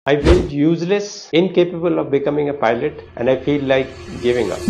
I feel useless, incapable of becoming a pilot, and I feel like giving up.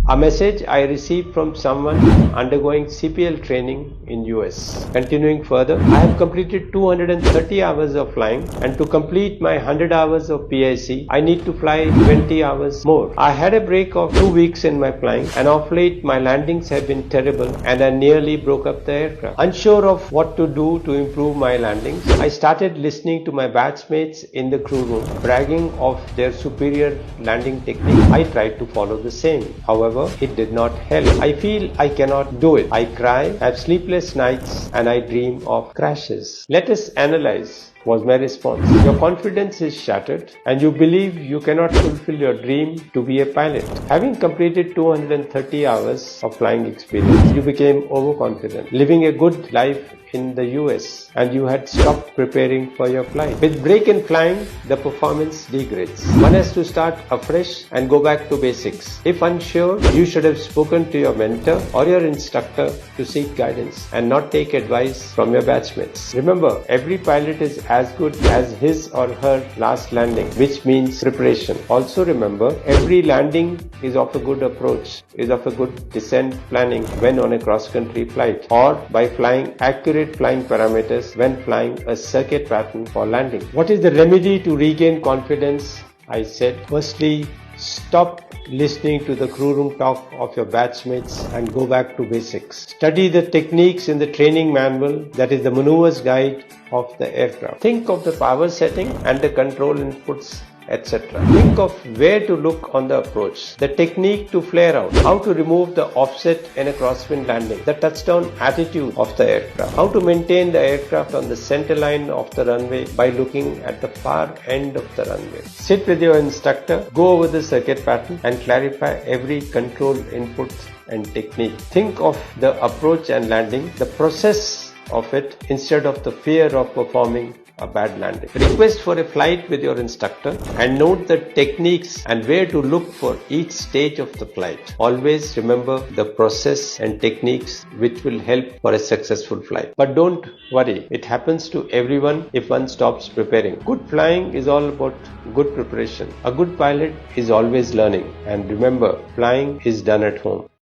A message I received from someone undergoing CPL training in US. Continuing further, I have completed 230 hours of flying, and to complete my 100 hours of PIC, I need to fly 20 hours more. I had a break of 2 weeks in my flying, and of late my landings have been terrible and I nearly broke up the aircraft. Unsure of what to do to improve my landings, I started listening to my batchmates in the crew room bragging of their superior landing technique. I tried to follow the same. However, it did not help. I feel I cannot do it. I cry, have sleepless nights, and I dream of crashes. Let us analyze, was my response. Your confidence is shattered and you believe you cannot fulfill your dream to be a pilot. Having completed 230 hours of flying experience, you became overconfident, living a good life in the US, and you had stopped preparing for your flight. With break in flying, the performance degrades. One has to start afresh and go back to basics. If unsure, you should have spoken to your mentor or your instructor to seek guidance and not take advice from your batchmates. Remember, every pilot is as good as his or her last landing, which means preparation. Also remember, every landing is of a good approach, is of a good descent planning when on a cross-country flight, or by flying accurate flying parameters when flying a circuit pattern for landing. What is the remedy to regain confidence? I said, firstly, stop listening to the crew room talk of your batchmates and go back to basics. Study the techniques in the training manual, that is the maneuver's guide of the aircraft. Think of the power setting and the control inputs, etc. Think of where to look on the approach, the technique to flare out, how to remove the offset in a crosswind landing, the touchdown attitude of the aircraft, how to maintain the aircraft on the center line of the runway by looking at the far end of the runway. Sit with your instructor, go over the circuit pattern and clarify every control input and technique. Think of the approach and landing, the process of it, instead of the fear of performing a bad landing. Request for a flight with your instructor and note the techniques and where to look for each stage of the flight. Always remember the process and techniques which will help for a successful flight. But don't worry, it happens to everyone if one stops preparing. Good flying is all about good preparation. A good pilot is always learning, and remember, flying is done at home.